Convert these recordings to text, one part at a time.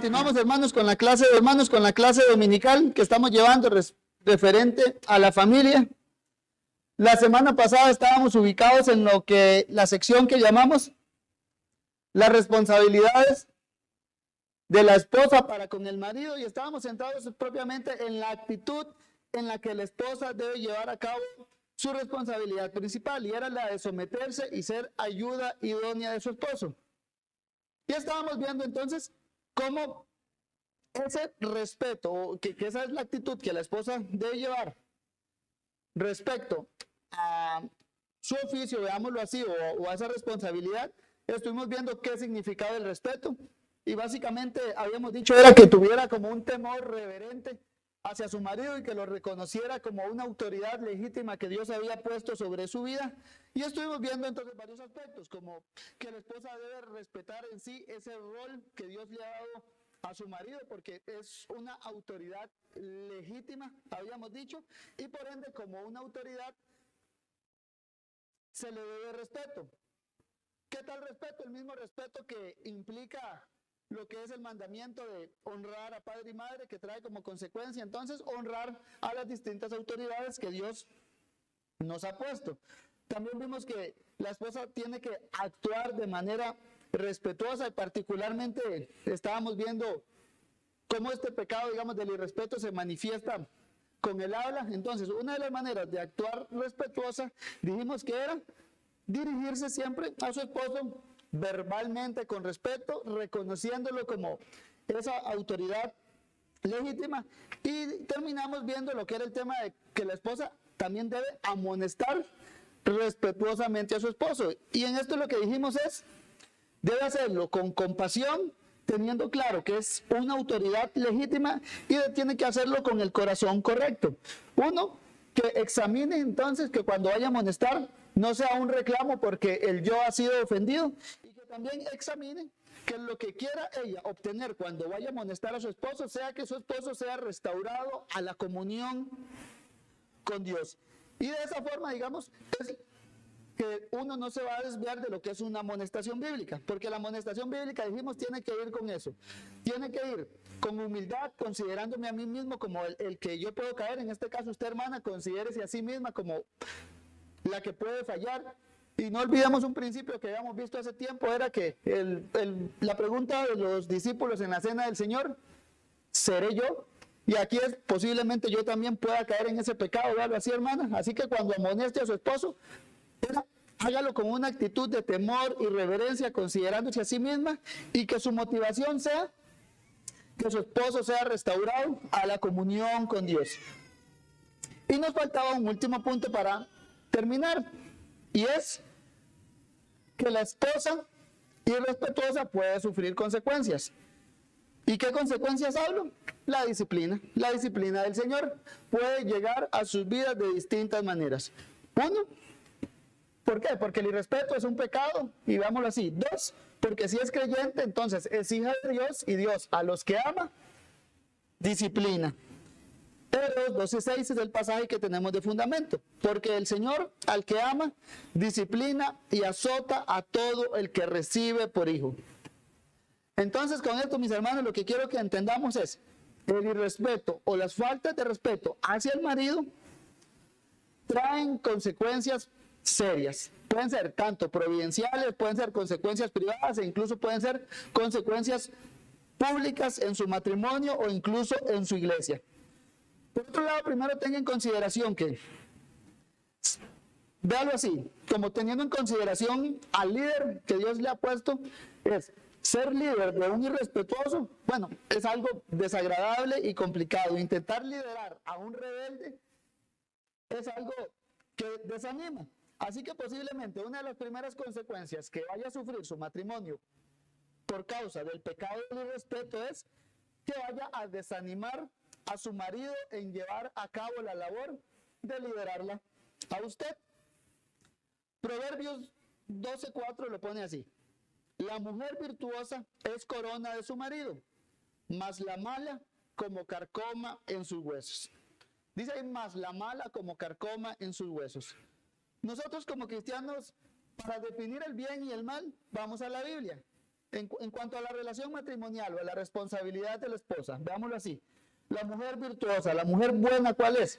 Continuamos, hermanos, con la clase dominical que estamos llevando referente a la familia. La semana pasada estábamos ubicados en la sección que llamamos las responsabilidades de la esposa para con el marido, y estábamos centrados propiamente en la actitud en la que la esposa debe llevar a cabo su responsabilidad principal, y era la de someterse y ser ayuda idónea de su esposo. Y estábamos viendo entonces cómo ese respeto, que esa es la actitud que la esposa debe llevar respecto a su oficio, veámoslo así, o a esa responsabilidad. Estuvimos viendo qué significaba el respeto, y básicamente habíamos dicho era que tuviera como un temor reverente hacia su marido y que lo reconociera como una autoridad legítima que Dios había puesto sobre su vida. Y estuvimos viendo entonces varios aspectos, como que la esposa debe respetar en sí ese rol que Dios le ha dado a su marido, porque es una autoridad legítima, habíamos dicho, y por ende como una autoridad se le debe respeto. ¿Qué tal respeto? El mismo respeto que implica lo que es el mandamiento de honrar a padre y madre, que trae como consecuencia entonces honrar a las distintas autoridades que Dios nos ha puesto. También vimos que la esposa tiene que actuar de manera respetuosa, y particularmente estábamos viendo cómo este pecado, digamos, del irrespeto se manifiesta con el habla. Entonces, una de las maneras de actuar respetuosa, dijimos que era dirigirse siempre a su esposo verbalmente con respeto, reconociéndolo como esa autoridad legítima. Y terminamos viendo lo que era el tema de que la esposa también debe amonestar respetuosamente a su esposo. Y en esto lo que dijimos es, debe hacerlo con compasión, teniendo claro que es una autoridad legítima, y tiene que hacerlo con el corazón correcto. Uno, que examine entonces que cuando vaya a amonestar no sea un reclamo porque el yo ha sido ofendido, y que también examine que lo que quiera ella obtener cuando vaya a amonestar a su esposo sea que su esposo sea restaurado a la comunión con Dios. Y de esa forma, digamos, es que uno no se va a desviar de lo que es una amonestación bíblica, porque la amonestación bíblica, dijimos, tiene que ir con eso, tiene que ir con humildad, considerándome a mí mismo como el que yo puedo caer. En este caso, usted, hermana, considérese a sí misma como la que puede fallar. Y no olvidemos un principio que habíamos visto hace tiempo, era que la pregunta de los discípulos en la cena del Señor, ¿seré yo? Y aquí es, posiblemente yo también pueda caer en ese pecado, véalo así, hermana. Así que cuando amoneste a su esposo, hágalo con una actitud de temor y reverencia, considerándose a sí misma, y que su motivación sea que su esposo sea restaurado a la comunión con Dios. Y nos faltaba un último punto para terminar, y es que la esposa irrespetuosa puede sufrir consecuencias. ¿Y qué consecuencias hablo? La disciplina del Señor puede llegar a sus vidas de distintas maneras. Uno, ¿por qué? Porque el irrespeto es un pecado, y veámoslo así. Dos, porque si es creyente, entonces es hija de Dios, y Dios a los que ama, disciplina. Hebreos 12:6 es el pasaje que tenemos de fundamento, porque el Señor al que ama, disciplina y azota a todo el que recibe por hijo. Entonces, con esto, mis hermanos, lo que quiero que entendamos es, el irrespeto o las faltas de respeto hacia el marido traen consecuencias serias. Pueden ser tanto providenciales, pueden ser consecuencias privadas, e incluso pueden ser consecuencias públicas en su matrimonio o incluso en su iglesia. Por otro lado, primero tenga en consideración que, véalo así, como teniendo en consideración al líder que Dios le ha puesto, es ser líder de un irrespetuoso, bueno, es algo desagradable y complicado. Intentar liderar a un rebelde es algo que desanima. Así que posiblemente una de las primeras consecuencias que vaya a sufrir su matrimonio por causa del pecado del irrespeto es que vaya a desanimar a su marido en llevar a cabo la labor de liderarla a usted. Proverbios 12:4 lo pone así: la mujer virtuosa es corona de su marido, mas la mala como carcoma en sus huesos. Dice ahí, más la mala como carcoma en sus huesos. Nosotros como cristianos, para definir el bien y el mal, vamos a la Biblia. En cuanto a la relación matrimonial o a la responsabilidad de la esposa, veámoslo así. La mujer virtuosa, la mujer buena, ¿cuál es?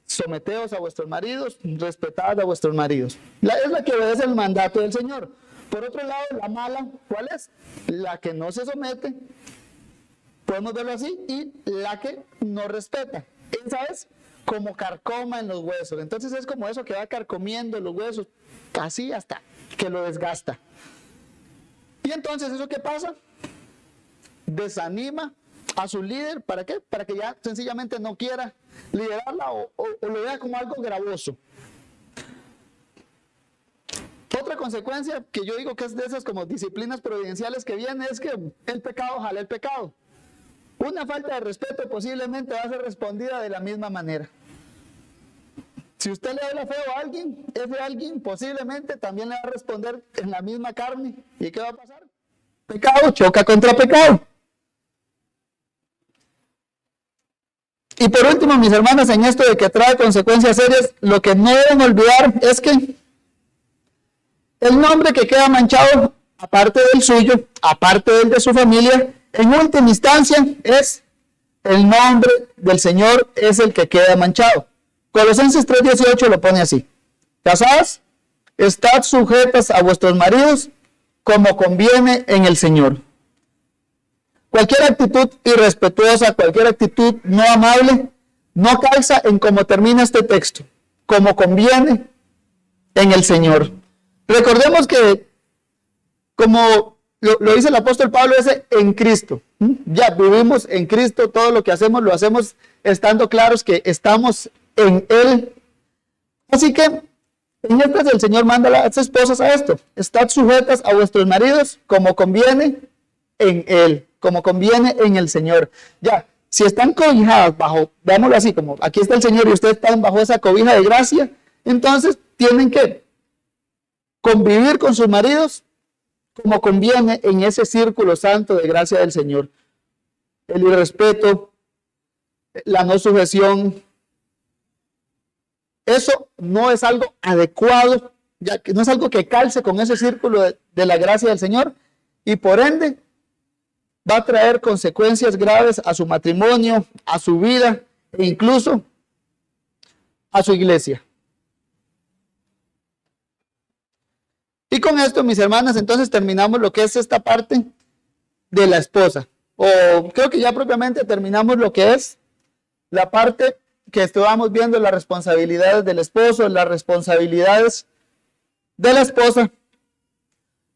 Someteos a vuestros maridos, respetad a vuestros maridos. Es la que obedece el mandato del Señor. Por otro lado, la mala, ¿cuál es? La que no se somete, podemos verlo así, y la que no respeta. Esa es como carcoma en los huesos. Entonces es como eso que va carcomiendo los huesos, casi hasta que lo desgasta. Y entonces, ¿eso qué pasa? Desanima a su líder, ¿para qué? Para que ya sencillamente no quiera liderarla o lo vea como algo gravoso. Otra consecuencia que yo digo que es de esas como disciplinas providenciales que viene es que el pecado jala el pecado. Una falta de respeto posiblemente va a ser respondida de la misma manera. Si usted le habla feo a alguien, ese alguien posiblemente también le va a responder en la misma carne. ¿Y qué va a pasar? Pecado choca contra pecado. Y por último, mis hermanos, en esto de que trae consecuencias serias, lo que no deben olvidar es que el nombre que queda manchado, aparte del suyo, aparte del de su familia, en última instancia es el nombre del Señor, es el que queda manchado. Colosenses 3:18 lo pone así: casadas, estad sujetas a vuestros maridos como conviene en el Señor. Cualquier actitud irrespetuosa, cualquier actitud no amable, no calza en cómo termina este texto, como conviene en el Señor. Recordemos que, como lo dice el apóstol Pablo, es en Cristo. Ya vivimos en Cristo, todo lo que hacemos lo hacemos estando claros que estamos en Él. Así que en estas el Señor manda a las esposas a esto: estad sujetas a vuestros maridos como conviene en Él, como conviene en el Señor. Ya, si están cobijadas bajo, veámoslo así, como aquí está el Señor y ustedes están bajo esa cobija de gracia, entonces tienen que convivir con sus maridos como conviene en ese círculo santo de gracia del Señor. El irrespeto, la no sujeción, eso no es algo adecuado, ya que no es algo que calce con ese círculo de la gracia del Señor, y por ende va a traer consecuencias graves a su matrimonio, a su vida e incluso a su iglesia. Y con esto, mis hermanas, entonces terminamos lo que es esta parte de la esposa. O creo que ya propiamente terminamos lo que es la parte que estábamos viendo, las responsabilidades del esposo, las responsabilidades de la esposa.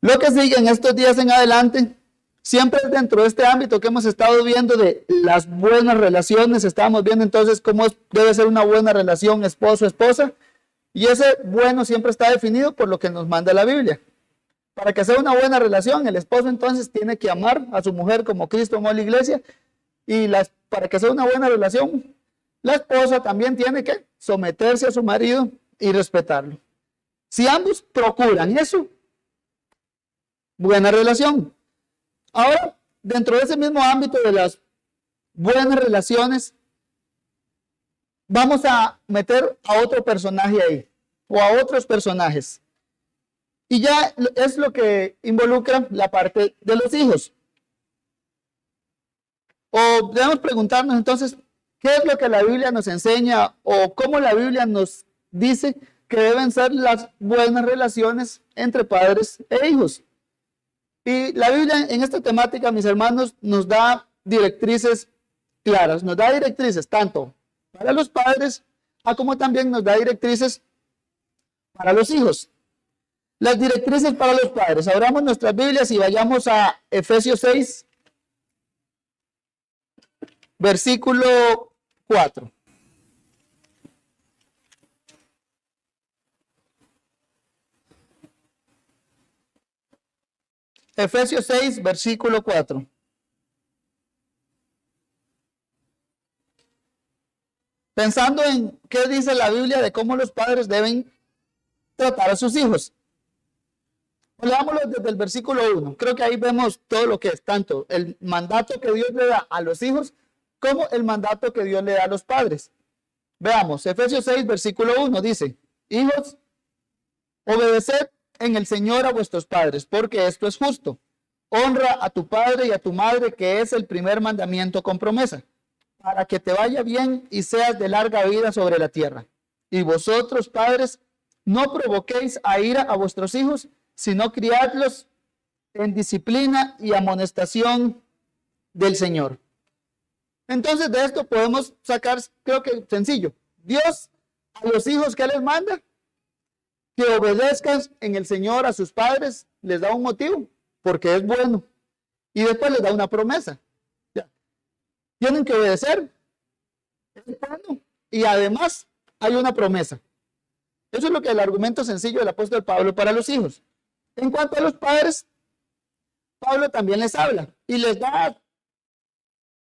Lo que sigue en estos días en adelante, siempre dentro de este ámbito que hemos estado viendo de las buenas relaciones, estábamos viendo entonces cómo debe ser una buena relación esposo-esposa. Y ese bueno siempre está definido por lo que nos manda la Biblia. Para que sea una buena relación, el esposo entonces tiene que amar a su mujer como Cristo amó a la iglesia. Y para que sea una buena relación, la esposa también tiene que someterse a su marido y respetarlo. Si ambos procuran eso, buena relación. Ahora, dentro de ese mismo ámbito de las buenas relaciones, vamos a meter a otro personaje ahí, o a otros personajes. Y ya es lo que involucra la parte de los hijos. O debemos preguntarnos entonces, ¿qué es lo que la Biblia nos enseña o cómo la Biblia nos dice que deben ser las buenas relaciones entre padres e hijos? Y la Biblia en esta temática, mis hermanos, nos da directrices claras, nos da directrices tanto para los padres, como también nos da directrices para los hijos. Las directrices para los padres. Abramos nuestras Biblias y vayamos a Efesios 6, versículo 4. Efesios 6, versículo 4. Pensando en qué dice la Biblia de cómo los padres deben tratar a sus hijos. Leámoslo desde el versículo 1. Creo que ahí vemos todo lo que es, tanto el mandato que Dios le da a los hijos, como el mandato que Dios le da a los padres. Veamos, Efesios 6, versículo 1 dice: hijos, obedeced en el Señor a vuestros padres, porque esto es justo. honra a tu padre y a tu madre, que es el primer mandamiento con promesa, para que te vaya bien y seas de larga vida sobre la tierra. Y vosotros, padres, no provoquéis a ira a vuestros hijos, sino criadlos en disciplina y amonestación del Señor. Entonces de esto podemos sacar, creo que sencillo, Dios a los hijos que les manda, que obedezcan en el Señor a sus padres, les da un motivo, porque es bueno, y después les da una promesa. Ya. Tienen que obedecer, es bueno, y además hay una promesa. Eso es lo que el argumento sencillo del apóstol Pablo para los hijos. En cuanto a los padres, Pablo también les habla y les da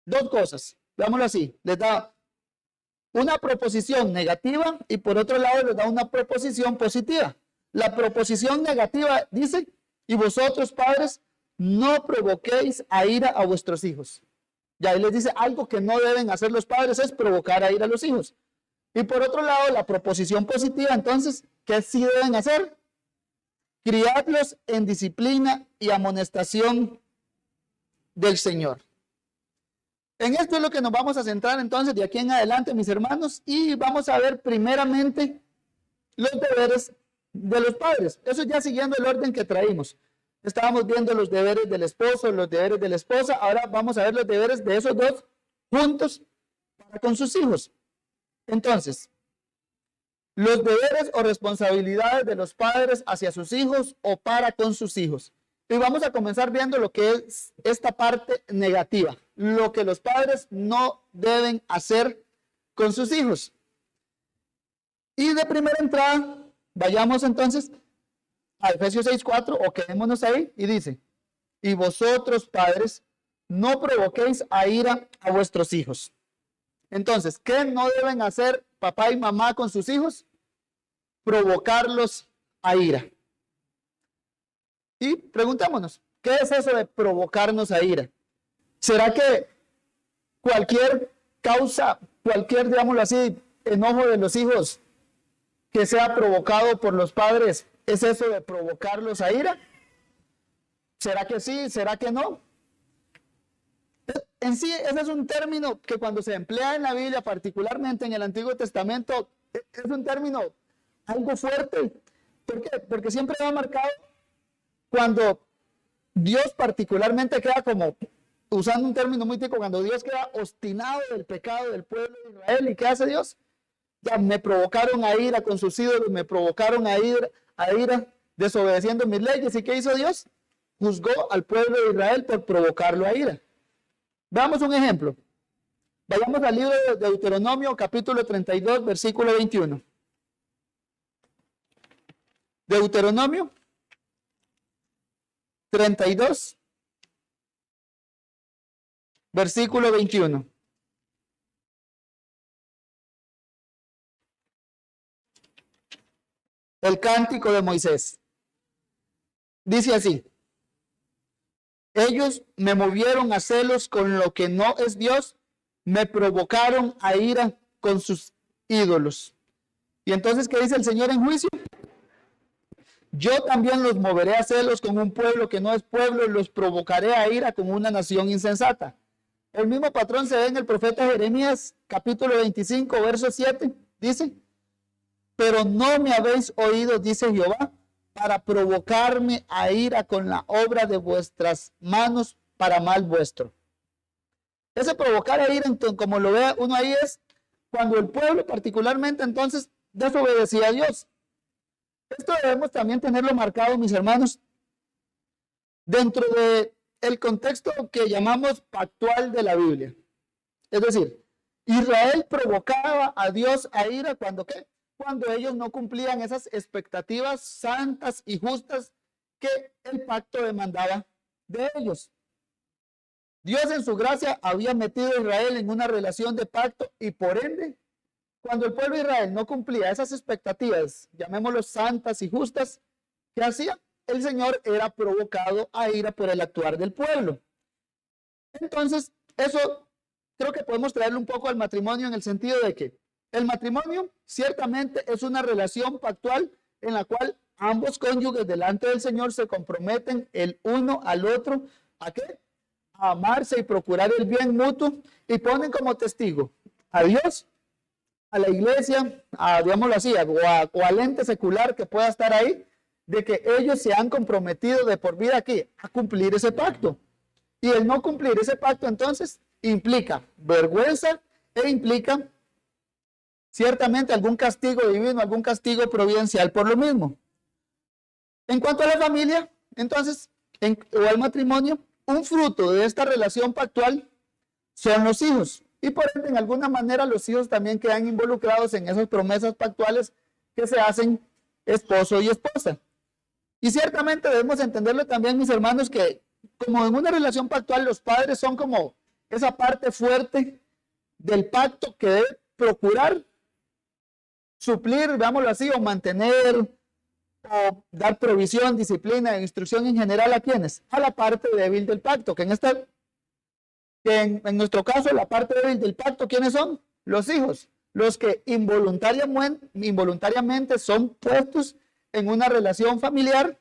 dos cosas, veámoslo así, les da una proposición negativa y por otro lado les da una proposición positiva. La proposición negativa dice, y vosotros padres no provoquéis a ira a vuestros hijos. Y ahí les dice algo que no deben hacer los padres es provocar a ira a los hijos. Y por otro lado, la proposición positiva, entonces, ¿qué sí deben hacer? Criadlos en disciplina y amonestación del Señor. En esto es lo que nos vamos a centrar entonces de aquí en adelante, mis hermanos, y vamos a ver primeramente los deberes de los padres. Eso ya siguiendo el orden que traímos. Estábamos viendo los deberes del esposo, los deberes de la esposa, ahora vamos a ver los deberes de esos dos juntos para con sus hijos. Entonces, los deberes o responsabilidades de los padres hacia sus hijos o para con sus hijos. Y vamos a comenzar viendo lo que es esta parte negativa, lo que los padres no deben hacer con sus hijos. Y de primera entrada, vayamos entonces a Efesios 6:4 o quedémonos ahí y dice, y vosotros padres no provoquéis a ira a vuestros hijos. Entonces, ¿qué no deben hacer papá y mamá con sus hijos? Provocarlos a ira. Y preguntémonos, ¿qué es eso de provocarnos a ira? ¿Será que cualquier causa, cualquier, digámoslo así, enojo de los hijos que sea provocado por los padres, es eso de provocarlos a ira? ¿Será que sí? ¿Será que no? En sí, ese es un término que cuando se emplea en la Biblia, particularmente en el Antiguo Testamento, es un término algo fuerte. ¿Por qué? Porque siempre va marcado cuando Dios particularmente queda como, usando un término muy típico, cuando Dios queda obstinado del pecado del pueblo de Israel. ¿Y qué hace Dios? Ya me provocaron a ira con sus ídolos, me provocaron a ira desobedeciendo mis leyes. ¿Y qué hizo Dios? Juzgó al pueblo de Israel por provocarlo a ira. Veamos un ejemplo. Vayamos al libro de Deuteronomio, capítulo 32, versículo 21. Deuteronomio 32, versículo 21. El cántico de Moisés. Dice así: ellos me movieron a celos con lo que no es Dios, me provocaron a ira con sus ídolos. Y entonces, ¿qué dice el Señor en juicio? Yo también los moveré a celos con un pueblo que no es pueblo y los provocaré a ira con una nación insensata. El mismo patrón se ve en el profeta Jeremías, capítulo 25, verso 7. Dice, pero no me habéis oído, dice Jehová, para provocarme a ira con la obra de vuestras manos para mal vuestro. Ese provocar a ira, como lo ve uno ahí, es cuando el pueblo particularmente entonces desobedecía a Dios. Esto debemos también tenerlo marcado, mis hermanos, dentro del contexto que llamamos pactual de la Biblia. Es decir, Israel provocaba a Dios a ira cuando ¿qué? Cuando ellos no cumplían esas expectativas santas y justas que el pacto demandaba de ellos. Dios en su gracia había metido a Israel en una relación de pacto y por ende, cuando el pueblo de Israel no cumplía esas expectativas, llamémoslo santas y justas, ¿qué hacía? El Señor era provocado a ira por el actuar del pueblo. Entonces, eso creo que podemos traerlo un poco al matrimonio en el sentido de que el matrimonio ciertamente es una relación pactual en la cual ambos cónyuges delante del Señor se comprometen el uno al otro, ¿a qué? A amarse y procurar el bien mutuo, y ponen como testigo a Dios, a la iglesia, a, digámoslo así, o al ente secular que pueda estar ahí, de que ellos se han comprometido de por vida aquí a cumplir ese pacto. Y el no cumplir ese pacto entonces implica vergüenza e implica ciertamente algún castigo divino, algún castigo providencial por lo mismo. En cuanto a la familia, entonces, o al matrimonio, un fruto de esta relación pactual son los hijos. Y por ende, en alguna manera, los hijos también quedan involucrados en esas promesas pactuales que se hacen esposo y esposa. Y ciertamente debemos entenderlo también, mis hermanos, que como en una relación pactual, los padres son como esa parte fuerte del pacto que debe procurar suplir, veámoslo así, o mantener, o dar provisión, disciplina e instrucción en general a quienes, a la parte débil del pacto, que en nuestro caso la parte débil del pacto, ¿quiénes son? Los hijos, los que involuntariamente son puestos en una relación familiar,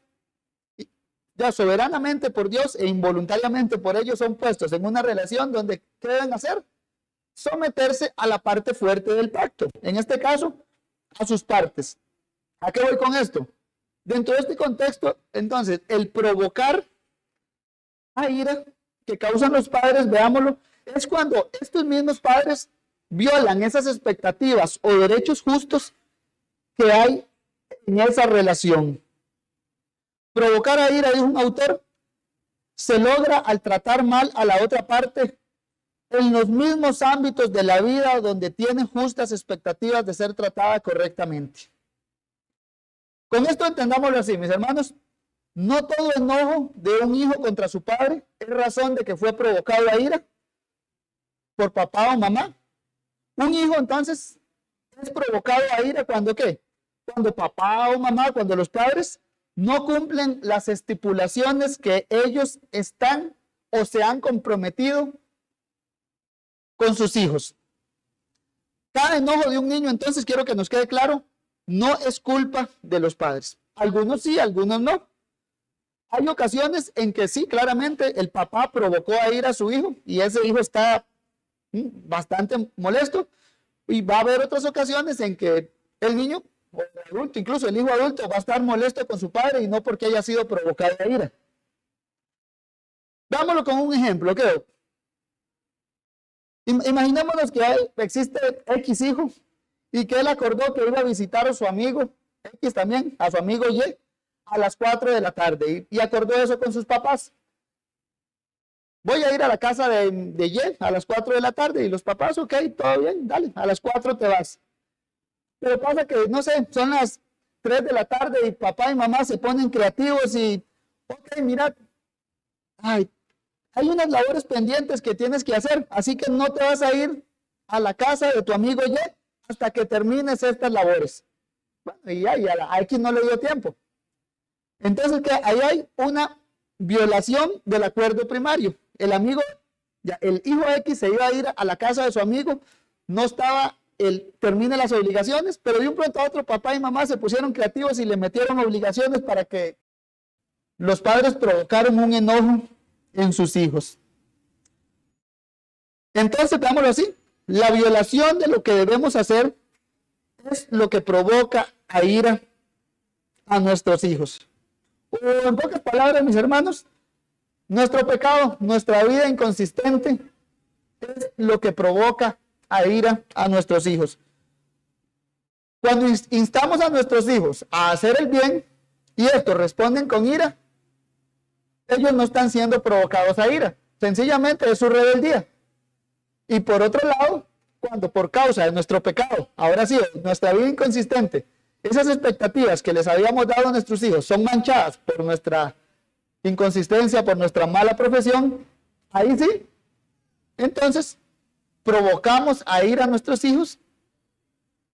ya soberanamente por Dios e involuntariamente por ellos son puestos en una relación donde, ¿qué deben hacer? Someterse a la parte fuerte del pacto, en este caso, a sus partes. ¿A qué voy con esto? Dentro de este contexto, entonces, el provocar a ira que causan los padres, veámoslo, es cuando estos mismos padres violan esas expectativas o derechos justos que hay en esa relación. Provocar a ira, dijo un autor, se logra al tratar mal a la otra parte en los mismos ámbitos de la vida donde tiene justas expectativas de ser tratada correctamente. Con esto entendámoslo así, mis hermanos, no todo enojo de un hijo contra su padre es razón de que fue provocado a ira por papá o mamá. Un hijo entonces es provocado a ira cuando ¿qué? Cuando papá o mamá, cuando los padres no cumplen las estipulaciones que ellos están o se han comprometido con sus hijos. Cada enojo de un niño, entonces, quiero que nos quede claro, no es culpa de los padres. Algunos sí, algunos no. Hay ocasiones en que sí, claramente, el papá provocó a ira a su hijo y ese hijo está bastante molesto. Y va a haber otras ocasiones en que el niño, o el adulto, incluso el hijo adulto, va a estar molesto con su padre y no porque haya sido provocado a ira. Vámonos con un ejemplo, ¿qué? Imaginémonos que existe X hijo y que él acordó que iba a visitar a su amigo X también, a su amigo Y, a las 4 de la tarde y acordó eso con sus papás. Voy a ir a la casa de Y a las 4 de la tarde y los papás, ok, todo bien, dale, a las 4 te vas. Pero pasa que, no sé, son las 3 de la tarde y papá y mamá se ponen creativos y, ok, mira, hay unas labores pendientes que tienes que hacer, así que no te vas a ir a la casa de tu amigo Y hasta que termines estas labores. Bueno, y ya a X no le dio tiempo. Entonces, ¿qué? Ahí hay una violación del acuerdo primario. El amigo, ya, el hijo X se iba a ir a la casa de su amigo, no estaba, él termina las obligaciones, pero de un pronto a otro papá y mamá se pusieron creativos y le metieron obligaciones para que los padres provocaron un enojo en sus hijos. Entonces, veámoslo así, la violación de lo que debemos hacer es lo que provoca a ira a nuestros hijos. O en pocas palabras, mis hermanos, nuestro pecado, nuestra vida inconsistente es lo que provoca a ira a nuestros hijos. Cuando instamos a nuestros hijos a hacer el bien y estos responden con ira, ellos no están siendo provocados a ira, sencillamente es su rebeldía. Y por otro lado, cuando por causa de nuestro pecado, ahora sí, nuestra vida inconsistente, esas expectativas que les habíamos dado a nuestros hijos son manchadas por nuestra inconsistencia, por nuestra mala profesión, ahí sí, entonces provocamos a ira a nuestros hijos.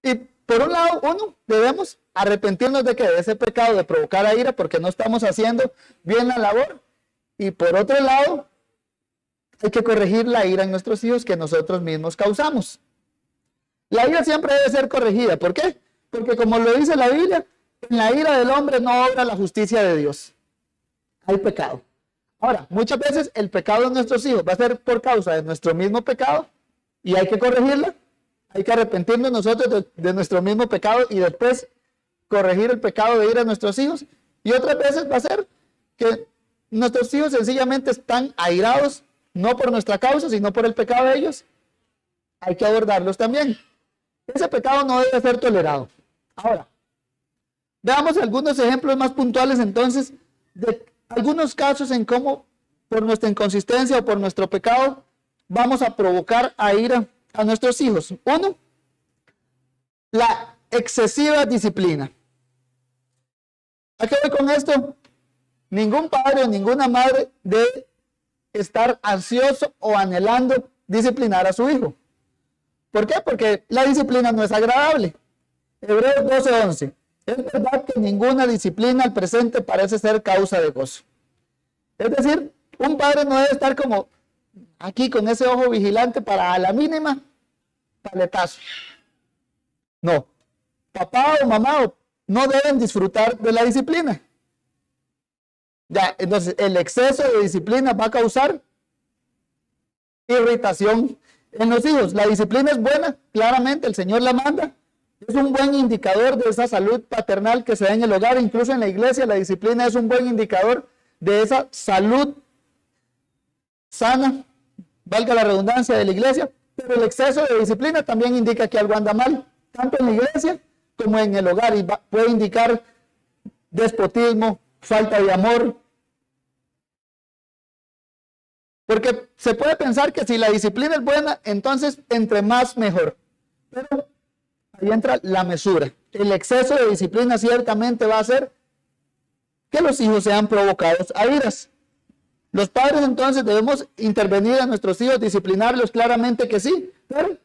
Y por un lado, debemos arrepentirnos de ese pecado de provocar a ira porque no estamos haciendo bien la labor. Y por otro lado, hay que corregir la ira en nuestros hijos que nosotros mismos causamos. La ira siempre debe ser corregida. ¿Por qué? Porque como lo dice la Biblia, En la ira del hombre no obra la justicia de Dios. Hay pecado. Ahora, muchas veces el pecado de nuestros hijos va a ser por causa de nuestro mismo pecado y hay que corregirla. Hay que arrepentirnos nosotros de nuestro mismo pecado y después corregir el pecado de ira a nuestros hijos. Y otras veces va a ser que nuestros hijos sencillamente están airados, no por nuestra causa, sino por el pecado de ellos. Hay que abordarlos también. Ese pecado no debe ser tolerado. Ahora, veamos algunos ejemplos más puntuales entonces de algunos casos en cómo por nuestra inconsistencia o por nuestro pecado vamos a provocar a ira a nuestros hijos. Uno, la excesiva disciplina. ¿A qué voy con esto? Ningún padre o ninguna madre debe estar ansioso o anhelando disciplinar a su hijo. ¿Por qué? Porque la disciplina no es agradable. Hebreos 12:11. Es verdad que ninguna disciplina al presente parece ser causa de gozo. Es decir, un padre no debe estar como aquí con ese ojo vigilante para a la mínima paletazo. No. Papá o mamá no deben disfrutar de la disciplina. Ya, entonces el exceso de disciplina va a causar irritación en los hijos. La disciplina es buena, claramente el Señor la manda. Es un buen indicador de esa salud paternal que se da en el hogar. Incluso en la iglesia la disciplina es un buen indicador de esa salud sana, valga la redundancia, de la iglesia. Pero el exceso de disciplina también indica que algo anda mal, tanto en la iglesia como en el hogar, y puede indicar despotismo, falta de amor. Porque se puede pensar que si la disciplina es buena, entonces entre más mejor. Pero ahí entra la mesura. El exceso de disciplina ciertamente va a hacer que los hijos sean provocados a iras. Los padres entonces debemos intervenir a nuestros hijos, disciplinarlos, claramente que sí, pero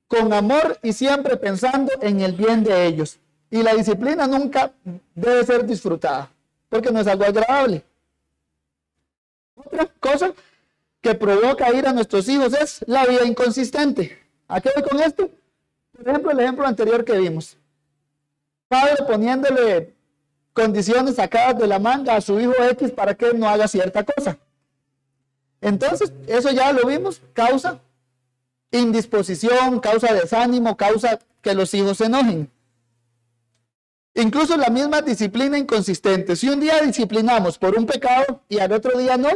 con amor y siempre pensando en el bien de ellos. Y la disciplina nunca debe ser disfrutada, porque no es algo agradable. Otra cosa que provoca ira a nuestros hijos es la vida inconsistente. ¿A qué voy con esto? Por ejemplo, el ejemplo anterior que vimos. Padre poniéndole condiciones sacadas de la manga a su hijo X para que no haga cierta cosa. Entonces, eso ya lo vimos, causa indisposición, causa desánimo, causa que los hijos se enojen. Incluso la misma disciplina inconsistente. Si un día disciplinamos por un pecado y al otro día no,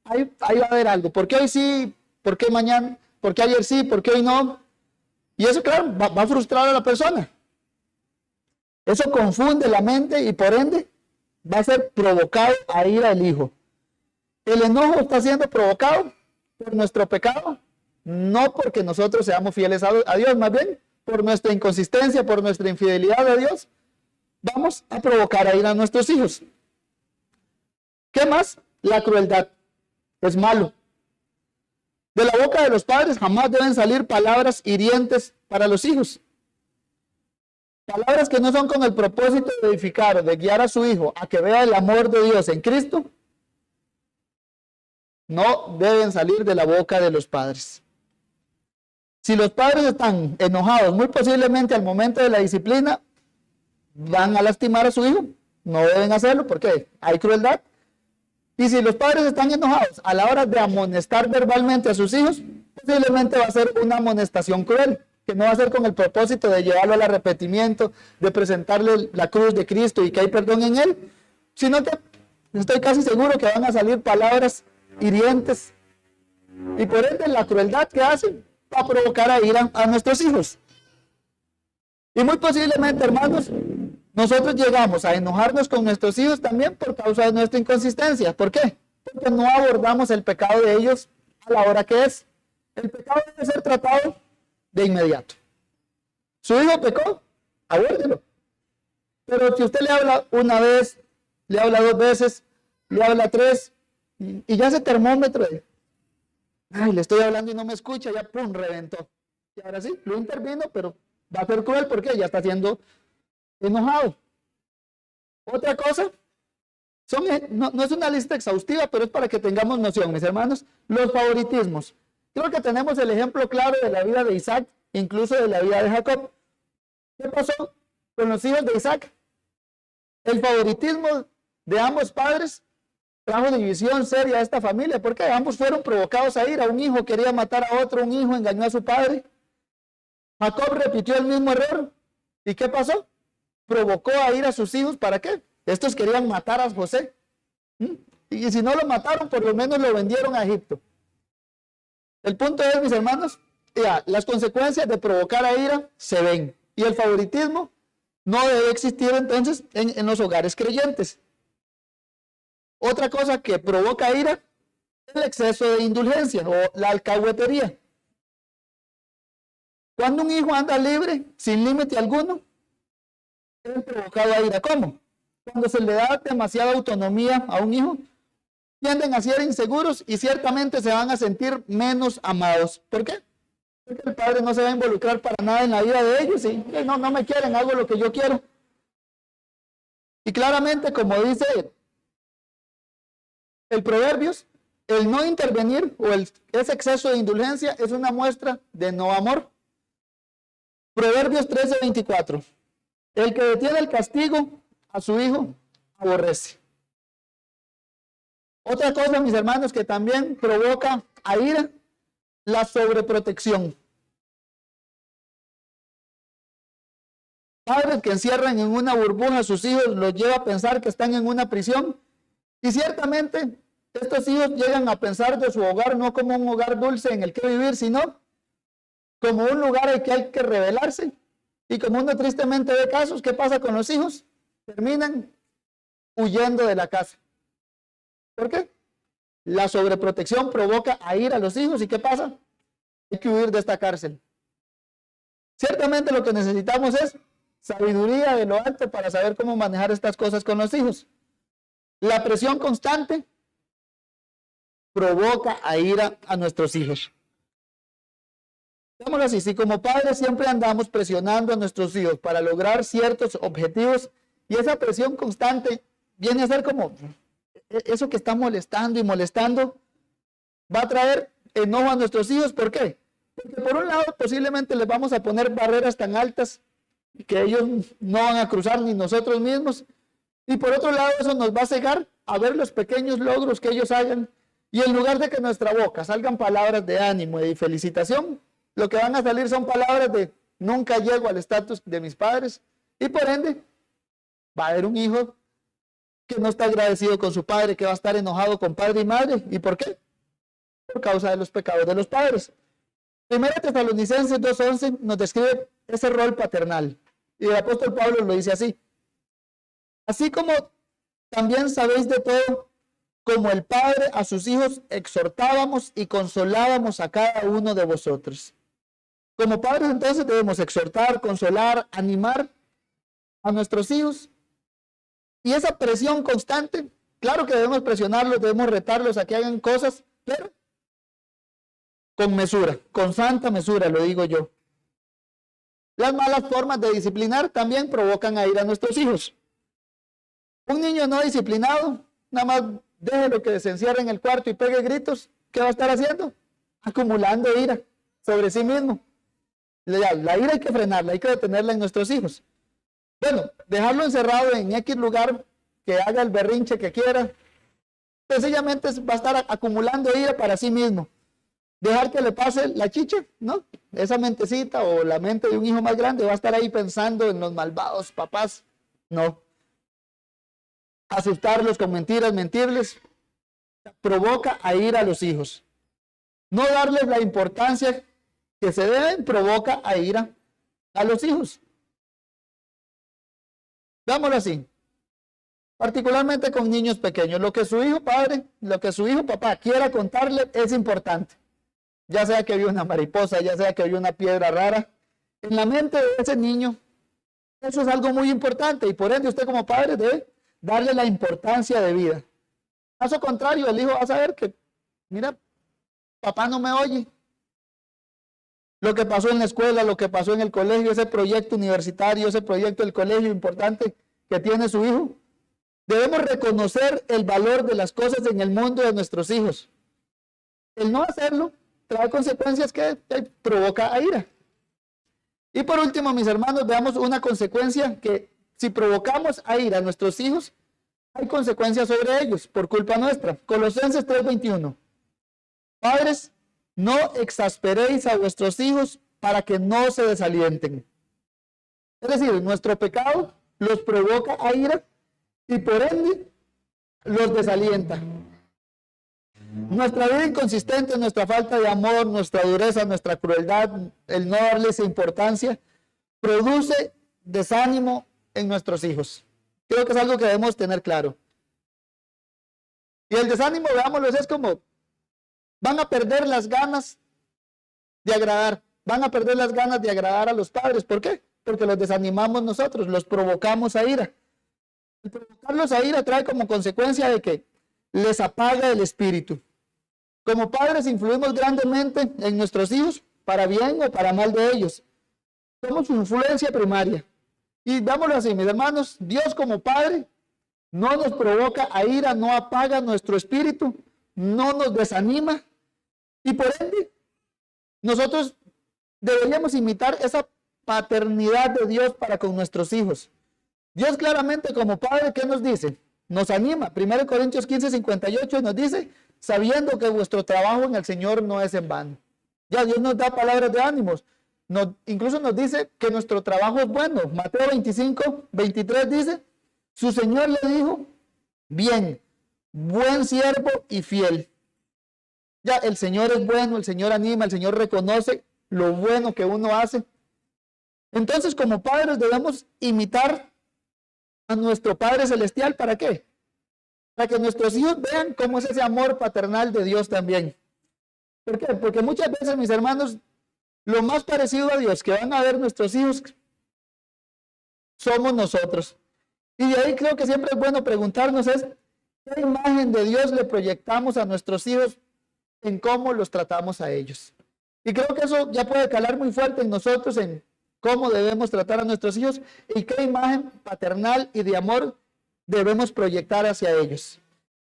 ahí va a haber algo. ¿Por qué hoy sí? ¿Por qué mañana? ¿Por qué ayer sí? ¿Por qué hoy no? Y eso, claro, va a frustrar a la persona. Eso confunde la mente y por ende va a ser provocado a ira el hijo. El enojo está siendo provocado por nuestro pecado, no porque nosotros seamos fieles a Dios, más bien por nuestra inconsistencia, por nuestra infidelidad a Dios, vamos a provocar a ira a nuestros hijos. ¿Qué más? La crueldad. Es malo. De la boca de los padres jamás deben salir palabras hirientes para los hijos. Palabras que no son con el propósito de edificar o de guiar a su hijo a que vea el amor de Dios en Cristo, no deben salir de la boca de los padres. Si los padres están enojados, muy posiblemente al momento de la disciplina, van a lastimar a su hijo. No deben hacerlo porque hay crueldad. Y si los padres están enojados a la hora de amonestar verbalmente a sus hijos, posiblemente va a ser una amonestación cruel, que no va a ser con el propósito de llevarlo al arrepentimiento, de presentarle la cruz de Cristo y que hay perdón en él, sino que estoy casi seguro que van a salir palabras hirientes. Y por ende la crueldad que hacen va a provocar a ira a nuestros hijos. Y muy posiblemente, hermanos, nosotros llegamos a enojarnos con nuestros hijos también por causa de nuestra inconsistencia. ¿Por qué? Porque no abordamos el pecado de ellos a la hora que es. El pecado debe ser tratado de inmediato. Su hijo pecó, abórdelo. Pero si usted le habla una vez, le habla 2 veces, le habla 3, y ya ese termómetro de, ay, le estoy hablando y no me escucha, ya pum, reventó. Y ahora sí, lo intervino, pero va a ser cruel porque ya está siendo enojado. Otra cosa, no es una lista exhaustiva, pero es para que tengamos noción, mis hermanos, los favoritismos. Creo que tenemos el ejemplo claro de la vida de Isaac, incluso de la vida de Jacob. ¿Qué pasó con los hijos de Isaac. El favoritismo de ambos padres trajo división seria a esta familia, porque ambos fueron provocados a ira. Un hijo quería matar a otro, un hijo engañó a su padre. Jacob repitió el mismo error. ¿Y qué pasó? Provocó a ira a sus hijos. ¿Para qué? Estos querían matar a José. Y si no lo mataron, por lo menos lo vendieron a Egipto. El punto es, mis hermanos, las consecuencias de provocar a ira se ven. Y el favoritismo no debe existir entonces en los hogares creyentes. Otra cosa que provoca ira es el exceso de indulgencia o la alcahuetería. Cuando un hijo anda libre, sin límite alguno, es provocado a ira. ¿Cómo? Cuando se le da demasiada autonomía a un hijo, tienden a ser inseguros y ciertamente se van a sentir menos amados. ¿Por qué? Porque el padre no se va a involucrar para nada en la vida de ellos y no me quieren, hago lo que yo quiero. Y claramente, como dice el Proverbios, el no intervenir o ese exceso de indulgencia es una muestra de no amor. Proverbios 13:24. El que detiene el castigo a su hijo aborrece. Otra cosa, mis hermanos, que también provoca a ira, la sobreprotección. Padres que encierran en una burbuja a sus hijos los lleva a pensar que están en una prisión. Y ciertamente estos hijos llegan a pensar de su hogar no como un hogar dulce en el que vivir, sino como un lugar al que hay que rebelarse. Y como uno tristemente ve casos, ¿qué pasa con los hijos? Terminan huyendo de la casa. ¿Por qué? La sobreprotección provoca a ir a los hijos. ¿Y qué pasa? Hay que huir de esta cárcel. Ciertamente lo que necesitamos es sabiduría de lo alto para saber cómo manejar estas cosas con los hijos. La presión constante provoca a ira a nuestros hijos. Digámoslo así, si como padres siempre andamos presionando a nuestros hijos para lograr ciertos objetivos y esa presión constante viene a ser como eso que está molestando y molestando, va a traer enojo a nuestros hijos. ¿Por qué? Porque por un lado posiblemente les vamos a poner barreras tan altas que ellos no van a cruzar ni nosotros mismos. Y por otro lado eso nos va a cegar a ver los pequeños logros que ellos hagan. Y en lugar de que en nuestra boca salgan palabras de ánimo y de felicitación, lo que van a salir son palabras de nunca llego al estatus de mis padres. Y por ende va a haber un hijo que no está agradecido con su padre, que va a estar enojado con padre y madre. ¿Y por qué? Por causa de los pecados de los padres. Primera Tesalonicenses 2:11 nos describe ese rol paternal. Y el apóstol Pablo lo dice así. Así como también sabéis de todo, como el Padre a sus hijos exhortábamos y consolábamos a cada uno de vosotros. Como padres entonces debemos exhortar, consolar, animar a nuestros hijos. Y esa presión constante, claro que debemos presionarlos, debemos retarlos a que hagan cosas, pero con mesura, con santa mesura, lo digo yo. Las malas formas de disciplinar también provocan a ira a nuestros hijos. Un niño no disciplinado, nada más déjelo que se encierre en el cuarto y pegue gritos, ¿qué va a estar haciendo? Acumulando ira sobre sí mismo. La ira hay que frenarla, hay que detenerla en nuestros hijos. Bueno, dejarlo encerrado en X lugar, que haga el berrinche que quiera, sencillamente va a estar acumulando ira para sí mismo. Dejar que le pase la chicha, ¿no? Esa mentecita o la mente de un hijo más grande va a estar ahí pensando en los malvados papás. No. Asustarlos con mentiras, mentirles, provoca a ira a los hijos. No darles la importancia que se deben provoca a ira a los hijos. Dámoslo así. Particularmente con niños pequeños. Lo que su hijo padre, lo que su hijo papá quiera contarle es importante. Ya sea que vio una mariposa, ya sea que vio una piedra rara. En la mente de ese niño, eso es algo muy importante. Y por ende usted como padre debe darle la importancia de vida. Caso contrario, el hijo va a saber que, mira, papá no me oye. Lo que pasó en la escuela, lo que pasó en el colegio, ese proyecto universitario, ese proyecto del colegio importante que tiene su hijo. Debemos reconocer el valor de las cosas en el mundo de nuestros hijos. El no hacerlo trae consecuencias que provoca a ira. Y por último, mis hermanos, veamos una consecuencia que si provocamos a ira a nuestros hijos, hay consecuencias sobre ellos por culpa nuestra. Colosenses 3:21. Padres, no exasperéis a vuestros hijos para que no se desalienten. Es decir, nuestro pecado los provoca a ira y por ende los desalienta. Nuestra vida inconsistente, nuestra falta de amor, nuestra dureza, nuestra crueldad, el no darles importancia, produce desánimo en nuestros hijos. Creo que es algo que debemos tener claro. Y el desánimo, veámoslo, es como van a perder las ganas de agradar, van a perder las ganas de agradar a los padres. ¿Por qué? Porque los desanimamos nosotros, los provocamos a ira. El provocarlos a ira trae como consecuencia de que les apaga el espíritu. Como padres influimos grandemente en nuestros hijos, para bien o para mal de ellos. Somos su influencia primaria. Y dámoslo así, mis hermanos, Dios como Padre no nos provoca a ira, no apaga nuestro espíritu, no nos desanima. Y por ende, nosotros deberíamos imitar esa paternidad de Dios para con nuestros hijos. Dios claramente como Padre, ¿qué nos dice? Nos anima. 1 Corintios 15:58 nos dice, sabiendo que vuestro trabajo en el Señor no es en vano. Ya Dios nos da palabras de ánimos. Incluso nos dice que nuestro trabajo es bueno. Mateo 25:23 dice, su Señor le dijo, bien, buen siervo y fiel. Ya el Señor es bueno, el Señor anima, el Señor reconoce lo bueno que uno hace. Entonces, como padres debemos imitar a nuestro Padre Celestial. ¿Para qué? Para que nuestros hijos vean cómo es ese amor paternal de Dios también. ¿Por qué? Porque muchas veces, mis hermanos, lo más parecido a Dios que van a ver nuestros hijos somos nosotros. Y de ahí creo que siempre es bueno preguntarnos ¿qué imagen de Dios le proyectamos a nuestros hijos en cómo los tratamos a ellos? Y creo que eso ya puede calar muy fuerte en nosotros, en cómo debemos tratar a nuestros hijos y qué imagen paternal y de amor debemos proyectar hacia ellos.